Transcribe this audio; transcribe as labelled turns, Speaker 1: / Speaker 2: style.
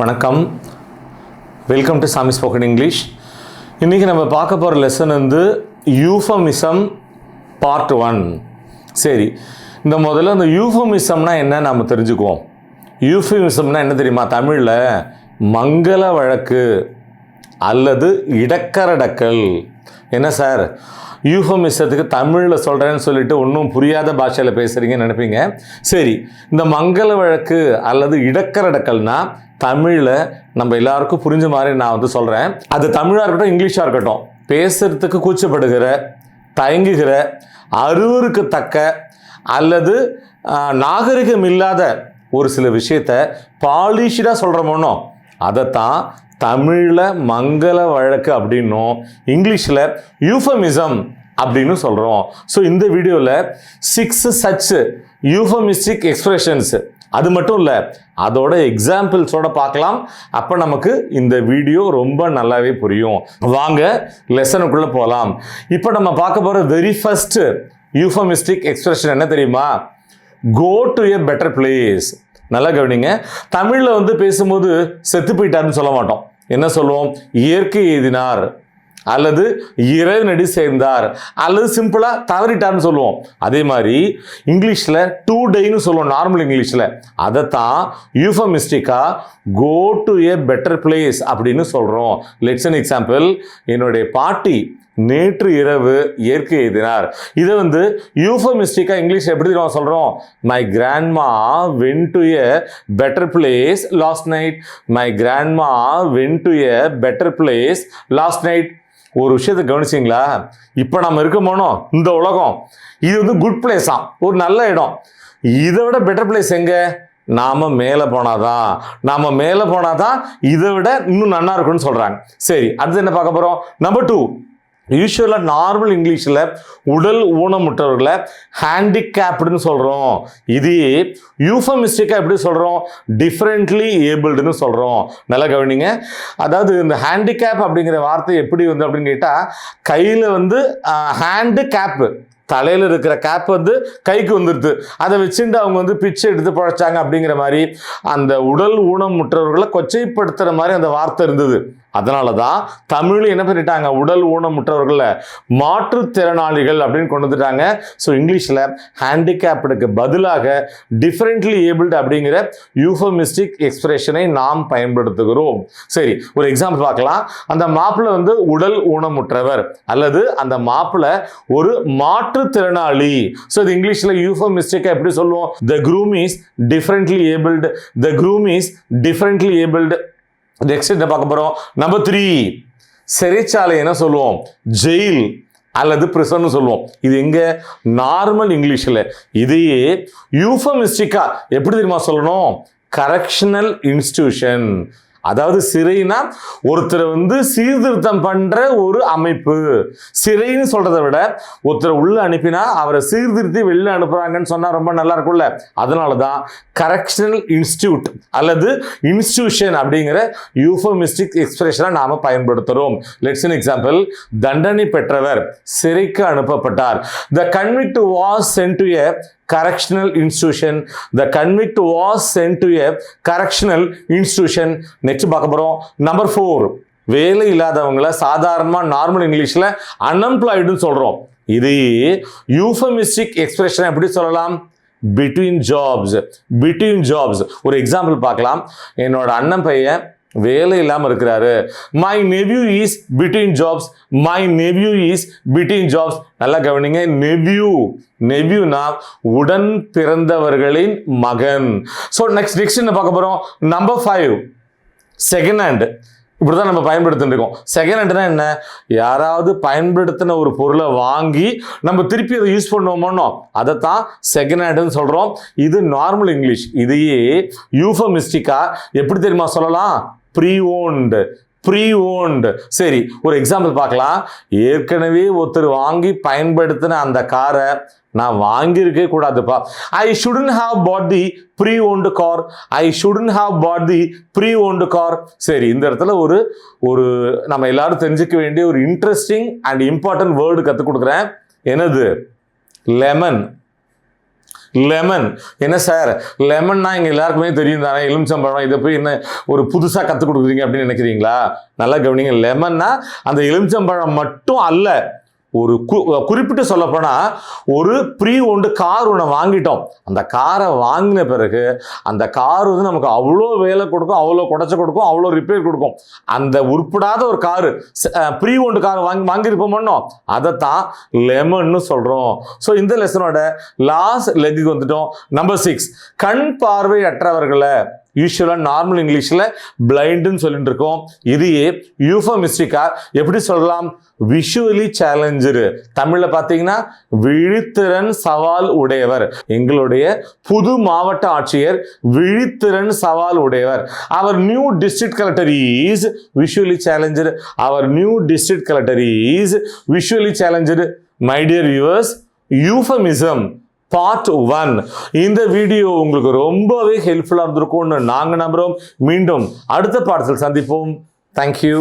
Speaker 1: வணக்கம், welcome to சாமி spoken English. இன்றைக்கி நம்ம பார்க்க போகிற லெசன் வந்து யூஃபமிசம் பார்ட் 1. சரி, இந்த முதல்ல இந்த யூஃபமிசம்னா என்ன நாம் தெரிஞ்சுக்குவோம். யூஃபமிசம்னா என்ன தெரியுமா? தமிழில் மங்கள வழக்கு அல்லது இடக்கரடக்கல். என்ன சார், யூஃபமிசத்துக்கு தமிழில் சொல்கிறேன்னு சொல்லிட்டு ஒன்றும் புரியாத பாஷையில் பேசுகிறீங்கன்னு நினைப்பீங்க. சரி, இந்த மங்கள வழக்கு அல்லது இடக்கரடக்கல்னா தமிழில் நம்ம எல்லாருக்கும் புரிஞ்ச மாதிரி நான் வந்து சொல்கிறேன். அது தமிழாக இருக்கட்டும், இங்கிலீஷாக இருக்கட்டும், பேசுகிறதுக்கு கூச்சப்படுகிற, தயங்குகிற, அருவருக்கத்தக்க அல்லது நாகரிகம் இல்லாத ஒரு சில விஷயத்தை பாலிஷ்டாக சொல்கிறோமோனோ அதைத்தான் தமிழில் மங்கள வழக்கு அப்படின்னும் இங்கிலீஷில் யூஃபமிசம் அப்படின்னு சொல்கிறோம். ஸோ இந்த வீடியோவில் 6 such யூஃபமிஸ்டிக் எக்ஸ்பிரஷன்ஸ், அது மட்டும் இல்லை அதோட எக்ஸாம்பிள்ஸோட பார்க்கலாம். அப்போ நமக்கு இந்த வீடியோ ரொம்ப நல்லாவே புரியும். வாங்க லெசனுக்குள்ளே போகலாம். இப்போ நம்ம பார்க்க போகிற வெரி ஃபர்ஸ்ட் யூஃபமிஸ்டிக் எக்ஸ்பிரஷன் என்ன தெரியுமா? Go to a better place. நல்லா கவனிங்க. தமிழில் வந்து பேசும்போது செத்து போயிட்டாருன்னு சொல்ல மாட்டோம். என்ன சொல்லுவோம்? இயற்கை எய்தினார் அல்லது இறைவனடி சேர்ந்தார் அல்லது சிம்பிளாக தவறிட்டார்னு சொல்லுவோம். அதே மாதிரி இங்கிலீஷில் டூ டேன்னு சொல்லுவோம், நார்மல் இங்கிலீஷில். அதைத்தான் யூஃபமிஸ்டிக்காக go to a better place அப்படின்னு சொல்கிறோம். Let's an example. என்னுடைய பாட்டி நேற்று இரவு இயற்கை எய்தினார். இதை வந்து யூஃபமிஸ்டிக்காக இங்கிலீஷ் எப்படி நம்ம சொல்கிறோம்? My grandma went to a better place last night. My grandma went to a better place last night. ஒரு விஷயத்தை கவனிச்சிங்களா? இப்போ நம்ம இருக்க போனோம் இந்த உலகம், இது வந்து குட் பிளேஸா, ஒரு நல்ல இடம். இதை விட பெட்டர் பிளேஸ் எங்கே? நாம மேலே போனாதான் இதை விட இன்னும் நல்லா இருக்குன்னு சொல்றாங்க. சரி, அடுத்து என்ன பார்க்க போறோம்? நம்பர் 2. யூஸ்வலாக நார்மல் இங்கிலீஷில் உடல் ஊனமுற்றவர்களை ஹேண்டிகேப்டுன்னு சொல்கிறோம். இது யூஃபமிஸ்டிக்காக எப்படி சொல்கிறோம்? டிஃப்ரெண்ட்லி ஏபிள்டுன்னு சொல்கிறோம். நல்லா கவனிங்க. அதாவது இந்த ஹேண்டிகேப் அப்படிங்கிற வார்த்தை எப்படி வந்து அப்படின்னு கேட்டால், கையில் வந்து ஹேண்டு கேப்பு, தலையில் இருக்கிற கேப் வந்து கைக்கு வந்துடுது, அதை வச்சுட்டு அவங்க வந்து பிச்சை எடுத்து பழைச்சாங்க அப்படிங்கிற மாதிரி அந்த உடல் ஊனமுற்றவர்களை கொச்சைப்படுத்துகிற மாதிரி அந்த வார்த்தை இருந்தது. அதனால தான் தமிழ் என்ன பண்ணிட்டாங்க? உடல் ஊனமுற்றவர்களை மாற்றுத்திறனாளிகள் அப்படின்னு கொண்டு வந்துட்டாங்க. ஸோ இங்கிலீஷில் ஹேண்டிகேப்டுக்கு பதிலாக டிஃப்ரெண்ட்லி ஏபிள்டு அப்படிங்கிற யூஃபமிஸ்டிக் எக்ஸ்பிரஷனை நாம் பயன்படுத்துகிறோம். சரி, ஒரு எக்ஸாம்பிள் பார்க்கலாம். அந்த மாப்பிள்ளை வந்து உடல் ஊனமுற்றவர் அல்லது அந்த மாப்பிள்ளை ஒரு மாற்றுத்திறனாளி. ஸோ இது இங்கிலீஷில் யூஃபமிஸ்டிக்காக எப்படி சொல்லுவோம்? த groom is differently abled. The groom is differently abled. Next என்ன பார்க்க போறோம்? நம்பர் 3. சிறைச்சாலை என்ன சொல்லுவோம்? ஜெயில் அல்லது பிரிசன் சொல்லுவோம். இது எங்க? நார்மல் இங்கிலீஷில். இதையே யூஃபமிஸ்டிக்கா எப்படி தெரியுமா சொல்லணும்? Correctional institution. அதாவது சிறைனா ஒருத்தரை வந்து சீர்திருத்தம் பண்ற ஒரு அமைப்பு. சிறைன்னு சொல்றதை விட ஒருத்தரை உள்ள அனுப்பினா அவரை சீர்திருத்தி வெளில அனுப்புறாங்கன்னு சொன்னா ரொம்ப நல்லா இருக்கும்ல. அதனாலதான் கரெக்ஷனல் இன்ஸ்டிடியூட் அல்லது இன்ஸ்டிடியூஷன் அப்படிங்கிற யூஃபமிஸ்டிக் எக்ஸ்பிரஷனை நாம பயன்படுத்துறோம். Let's an example. தண்டனை பெற்றவர் சிறைக்கு அனுப்பப்பட்டார். The convict was sent to a correctional institution. The convict was sent to a correctional institution. Next பார்க்க போறோம். நம்பர் 4. வேலை இல்லாதவங்களை சாதாரணமா நார்மல் இங்கிலீஷ்ல அன்எம்ப்ளாய்டுன்னு சொல்றோம். இது யூஃபமிஸ்டிக் எக்ஸ்பிரஷன் எப்படி சொல்லலாம்? Between jobs. ஒரு எக்ஸாம்பிள் பார்க்கலாம். என்னோட அண்ணன் பையன் வேலை இல்லாமல் இருக்கிறாரு. My nephew is between jobs. நல்லா கவனிங்க. நெவ்யூனா உடன் பிறந்தவர்களின் மகன். ஸோ நெக்ஸ்ட் என்ன பார்க்க போறோம்? நம்பர் 5. Second hand. இப்படிதான் நம்ம பயன்படுத்திட்டு இருக்கோம். செகண்ட் ஹேண்ட்னா என்ன? யாராவது பயன்படுத்தின ஒரு பொருளை வாங்கி நம்ம திருப்பி அதை யூஸ் பண்ணுவோமோ அதைத்தான் செகண்ட் ஹேண்டுன்னு சொல்றோம். இது நார்மல் இங்கிலீஷ். இதையே யூஃபமிஸ்டிக்கா எப்படி தெரியுமா சொல்லலாம்? ப்ரீ-ஓன்டு. சரி, ஒரு எக்ஸாம்பிள் பார்க்கலாம். ஏற்கனவே ஒருத்தர் வாங்கி பயன்படுத்தின அந்த காரை நான் வாங்கியிருக்கே கூடாதுப்பா. I shouldn't have bought the pre-owned car. சரி, இந்த இடத்துல ஒரு நம்ம எல்லாரும் தெரிஞ்சுக்க வேண்டிய ஒரு இன்ட்ரெஸ்டிங் அண்ட் இம்பார்ட்டன்ட் வேர்டு கற்றுக் கொடுக்குறேன். என்னது? லெமன். லெமன். என்ன சார் லெமன்னா இங்க எல்லாருக்குமே தெரியும் தானே, எலுமிச்சம்பழம், இதை போய் என்ன ஒரு புதுசா கத்துக் கொடுக்குறீங்க அப்படின்னு நினைக்கிறீங்களா? நல்லா கவனிங்க. லெமன்னா அந்த எலுமிச்சம்பழம் மட்டும் அல்ல. ஒரு குறிப்பிட்டு சொல்லப்போனா ஒரு ப்ரீ ஓன்டு கார் ஒன்று வாங்கிட்டோம். அந்த காரை வாங்கின பிறகு அந்த கார் வந்து நமக்கு அவ்வளோ வேலை கொடுக்கும், அவ்வளோ குடைச்ச கொடுக்கும், அவ்வளோ ரிப்பேர் கொடுக்கும். அந்த உருப்படாத ஒரு காரு, ப்ரீ ஓன்டு கார் வாங்கியிருப்போமோ, அதைத்தான் லெமன்னு சொல்றோம். ஸோ இந்த லெசனோட லாஸ்ட் லெக்குக்கு வந்துட்டோம். நம்பர் 6, கண் பார்வை அற்றவர்களை யூஸ்வலாக நார்மல் இங்கிலீஷில் பிளைண்டுன்னு சொல்லிட்டு இருக்கோம். இதையே யூஃபமிஸ்டிக்கா எப்படி சொல்லலாம்? விஷுவலி சேலஞ்சரு. தமிழ்ல பார்த்தீங்கன்னா விழித்திறன் சவால் உடையவர். எங்களுடைய புது மாவட்ட ஆட்சியர் விழித்திறன் சவால் உடையவர். அவர் new district collector is visually challenged. அவர் new district collector is visually challenged. My dear viewers, euphemism part 1 இந்த வீடியோ உங்களுக்கு ரொம்பவே ஹெல்ப்ஃபுல்லாக இருந்திருக்கும்னு நாங்கள் நம்புகிறோம். மீண்டும் அடுத்த பாடத்தில் சந்திப்போம். தேங்க்யூ.